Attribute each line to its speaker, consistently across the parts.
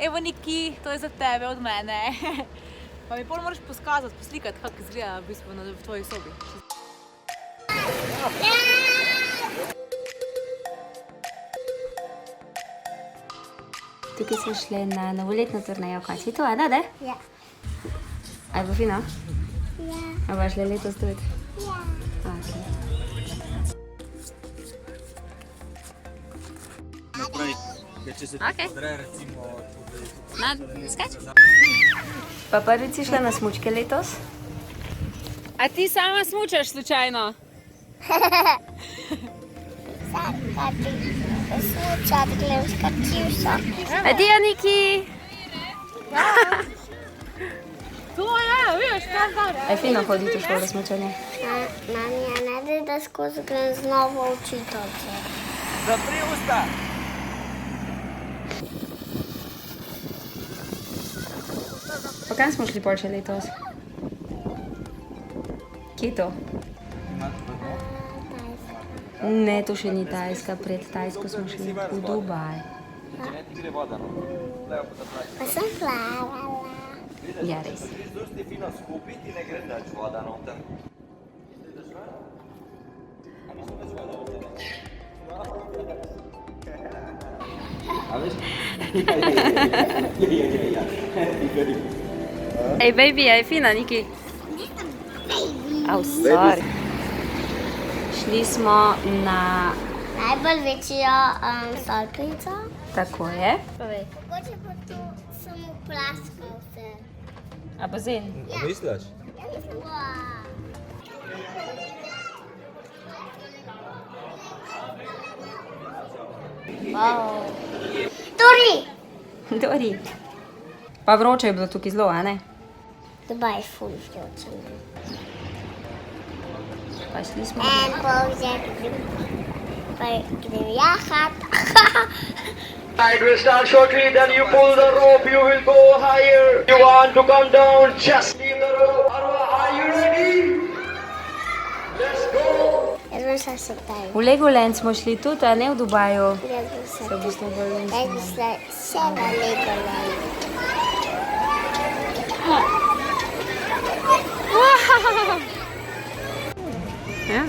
Speaker 1: Evo Niki, to je za tebe od mene. Pa mi pol moraš poskazati, poslikati, kako izgleda v bistvu v tvoji sobi.
Speaker 2: Tukaj smo šli na novoletno turnejo, kaj si to, a da?
Speaker 3: Ja.
Speaker 2: A je bo fino?
Speaker 3: Ja.
Speaker 2: A boš šli letos tudi?
Speaker 3: Ja.
Speaker 2: Okay.
Speaker 4: Naprej, če se ti podre, recimo...
Speaker 2: Na, skač? Pa prvič si šla na smučke letos? A ti sama smučaš slučajno?
Speaker 3: Sad, kad bi slučat, gledam, skačil sam.
Speaker 2: A ti, Aniki?
Speaker 1: To je, vidiš, kaj
Speaker 2: A je fino hoditi v šolo smučanje?
Speaker 3: Mami, ja ne da, da skozi grem z novo učiteljico.
Speaker 4: Zapri usta!
Speaker 2: Pa kam smo šli pol še letos? Kje je to? Ne, to še ni Tajska, pred Tajsko smo šli v Dubaj.
Speaker 3: Pa sem plavala.
Speaker 2: Ja, res.
Speaker 4: Zdusti fino skupaj, ti ne gre dač voda noter. A veš?
Speaker 2: Ej, baby, a je fina, Niki? Au, sorry. Šli smo na...
Speaker 3: Najbolj večjo stolpnico.
Speaker 2: Tako je.
Speaker 3: Mogoče pa tu samo plaskal se.
Speaker 2: A bazen?
Speaker 4: Misliš?
Speaker 3: Wow. Tori!
Speaker 2: Dori. Pa vroče je bilo tukaj zelo, a ne?
Speaker 3: Dubaj je ful vroče.
Speaker 2: Pa šli smo...
Speaker 3: En povzek, pa grem jahat.
Speaker 5: Ride will start shortly, then you pull the rope, you will go higher. You want to come down, just leave the rope. Arwa, are you ready? Let's go.
Speaker 3: Jaz bom šla se taj.
Speaker 2: V Legoland smo šli tudi, a ne v Dubaju.
Speaker 3: Jaz bom se
Speaker 2: Se v bistvu bolj
Speaker 3: Jaz bi šla vse v Legoland.
Speaker 2: Ja.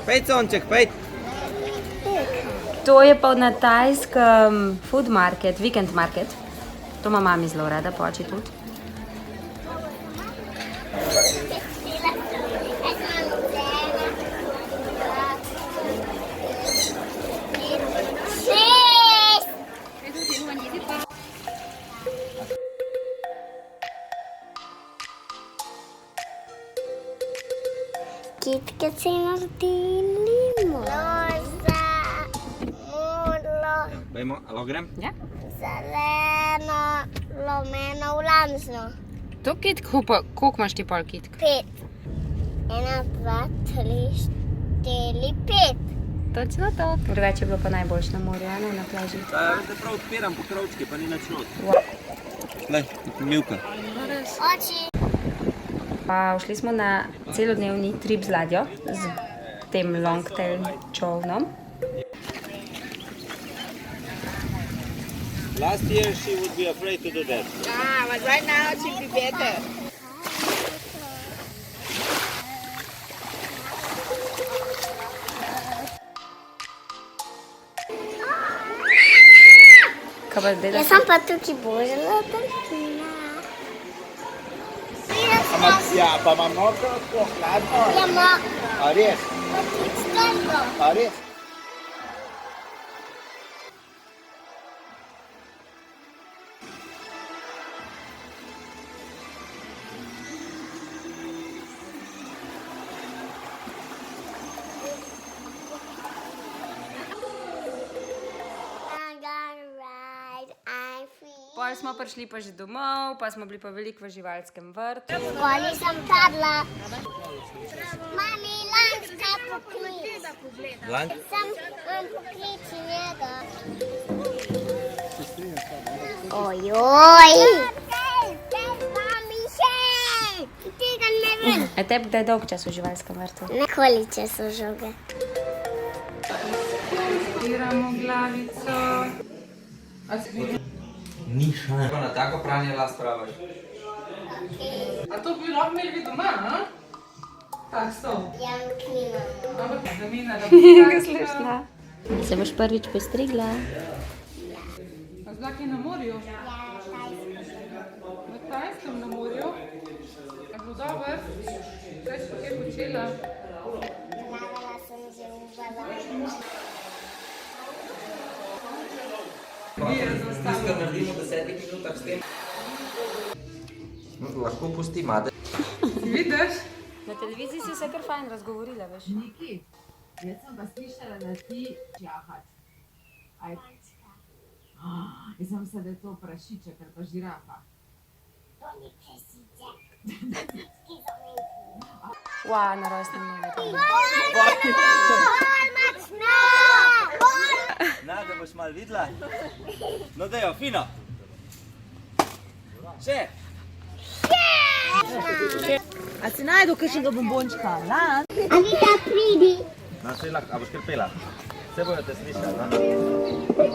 Speaker 4: Pejt, sonček, pejt!
Speaker 2: To je pa na tajskem food market, weekend market. To ima mami zelo rada, poči tudi.
Speaker 3: Kitke se naredili, loza, modlo,
Speaker 4: Dajmo, alo grem?
Speaker 2: Ja.
Speaker 3: zeleno, lomeno, vlamzno.
Speaker 2: To kitk, koliko imaš ti pol kitk?
Speaker 3: 5. 1, 2, 3, 4, 5.
Speaker 2: Točno to. Drugače je bilo pa najboljše na morju, a ne na plaži.
Speaker 4: Zdaj prav odpiram pokrovčke, pa ni nič not. Glej, milka.
Speaker 3: Oči.
Speaker 2: Pa šli smo na celodnevni trip z ladjo, z tem longtail čovnom.
Speaker 4: Last year she would be afraid to do that.
Speaker 1: But right now it should be better.
Speaker 2: Kaj pa zdaj, da
Speaker 3: Jaz sem pa tukaj božala delfina.
Speaker 5: Ja, pa imam noto tako hladno.
Speaker 3: Ja, mok,
Speaker 5: A res?
Speaker 3: pa tudi strgo.
Speaker 5: A res?
Speaker 3: I'm gonna ride, I'm free.
Speaker 2: Pol smo prišli pa že domov, pa smo bili pa veliko v živalskem vrtu.
Speaker 3: Skoli sem padla. Mami, lančka poklic.
Speaker 4: Lanč?
Speaker 3: Sem poklici njega. Ojoj. Mami, še. Tega ne vem.
Speaker 2: A tebi kdaj dolg čas v živalskem vrtu?
Speaker 3: Nekoliče so žoge.
Speaker 2: Spiramo glavico.
Speaker 4: Ni šans. Na tako pranje las pravaš.
Speaker 6: A to bi lahko imeli vi doma, a? Tak stol.
Speaker 3: Ja, knimamo.
Speaker 6: Ampak da mi ne da
Speaker 2: Slušna. Se boš prvič postrigla?
Speaker 6: A zlaki na morju?
Speaker 3: Ja,
Speaker 6: Na Tajskem na morju? Je bilo dobro? Kaj si pa kaj počela?
Speaker 3: plavala sem že v balonu.
Speaker 4: Tisto naredimo v 10 minutah s tem. Lahko pusti made.
Speaker 6: Vidiš?
Speaker 2: Na televiziji si se kar fajn razgovorila, veš.
Speaker 7: Niki, jaz sem pa slišala, da ti čahat. Aj. Jaz sem se, da je to prašiček ali pa žirafa.
Speaker 3: To ni presice.
Speaker 2: Wow, na rojstnem dnevu.
Speaker 4: Na, da boš malo videla. No, dajo, fino. Še.
Speaker 1: A si najdu kakšnega bombončka? Lan?
Speaker 3: Anita, pridi.
Speaker 4: Na, se lahko, a boš kar pela. Vse bojo te slišali, no?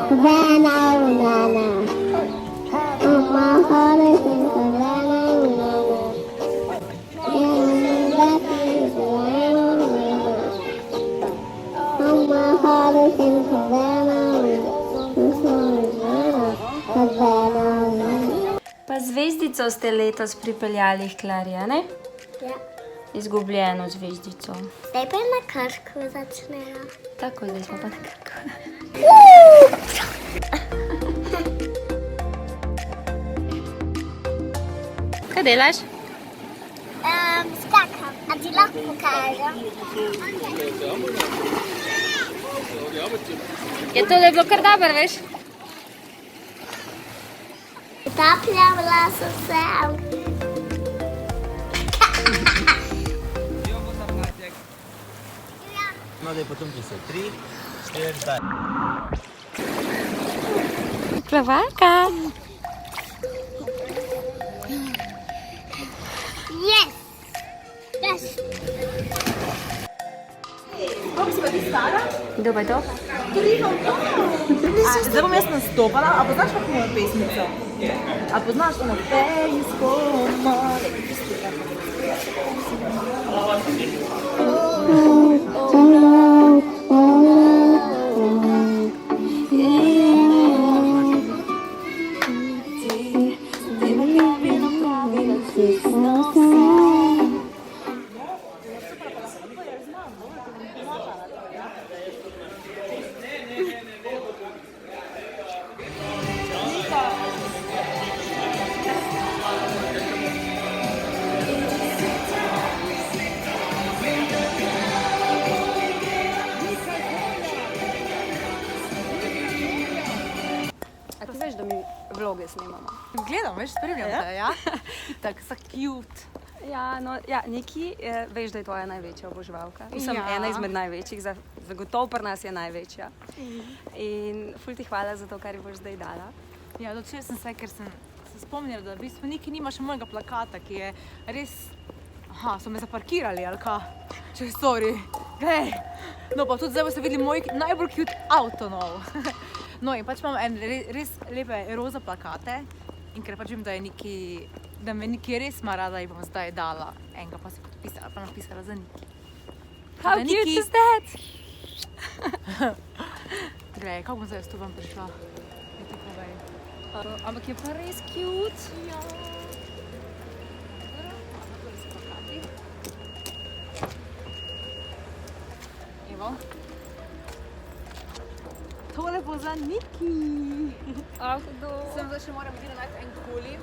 Speaker 3: Havana, Unana. Mama, Hare, Havana, Unana. Mama, Hare, Havana, Unana.
Speaker 2: Pa zvezdico ste letos pripeljali h Klari, a ne?
Speaker 3: Ja.
Speaker 2: Izgubljeno zvezdico.
Speaker 3: Zdaj pa na Kršku začnejo.
Speaker 2: Tako, zdaj smo pa na Krku. Kaj delaš?
Speaker 3: Skakam. A ti lahko pokažem?
Speaker 2: Je tole bilo kar dobro, veš?
Speaker 3: Tapljala sem se.
Speaker 4: No, da je potem pisal 3, 4, zdaj.
Speaker 2: Plavalka.
Speaker 3: Yes! Yes!
Speaker 1: Kako si pa ti stara?
Speaker 2: Kdo pa je to?
Speaker 1: Zdaj bom jaz nastopala, a poznaš kako mojo pesmico? A poznaš ono pejsko more?
Speaker 2: A ti veš, da mi vloge snemamo?
Speaker 1: Gledam, veš, spremljam te, ja? Tako, so cute.
Speaker 2: Ja, no, ja, Niki, veš, da je tvoja največja oboževalka. Mislim,
Speaker 1: Ja.
Speaker 2: ena izmed največjih, zagotovo pri nas je največja. In ful ti hvala za to, kar ji boš zdaj dala.
Speaker 1: Ja, odločila sem se, ker sem se spomnila, da v bistvu Niki nima še mojega plakata, ki je res... Aha, so me zaparkirali, ali ka? Če, sorry. Glej. No, pa tudi zdaj boste videli moj najbolj cute avto nov. No, in pač imam res lepe roza plakate. In ker pač vem, da me Niki res ima rada, ji bom zdaj dala enega, pa si podpisala, pa napisala za Niki.
Speaker 2: How
Speaker 1: Da,
Speaker 2: cute
Speaker 1: Niki.
Speaker 2: is that?
Speaker 1: Glej, kako bom zdaj s to vam prišla? Da ti povej.
Speaker 2: Ampak je pa res cute.
Speaker 1: Ja. Evo. Tole bo za Niki.
Speaker 2: Ah, hudo.
Speaker 1: Sem zdaj še moram edino najti en koli.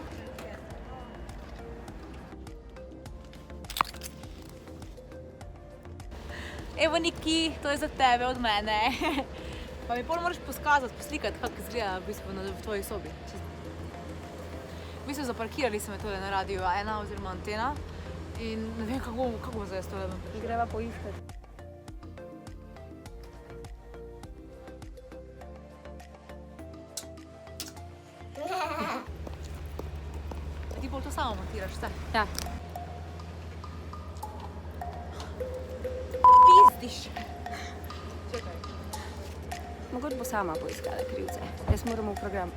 Speaker 1: Evo Niki, to je za tebe od mene. Pa mi pol moraš poskazati, poslikati, kako izgleda v bistvu v tvoji sobi. V bistvu zaparkirali so me tole na Radio 1 oziroma Antena in ne vem, kako bo zdaj s tole.
Speaker 2: Greva poiskati.
Speaker 1: Ti bolj to samo montiraš, vse?
Speaker 2: Ja.
Speaker 1: Tiš.
Speaker 2: Mogoče bo sama poiskala krivce. Jaz moram v program.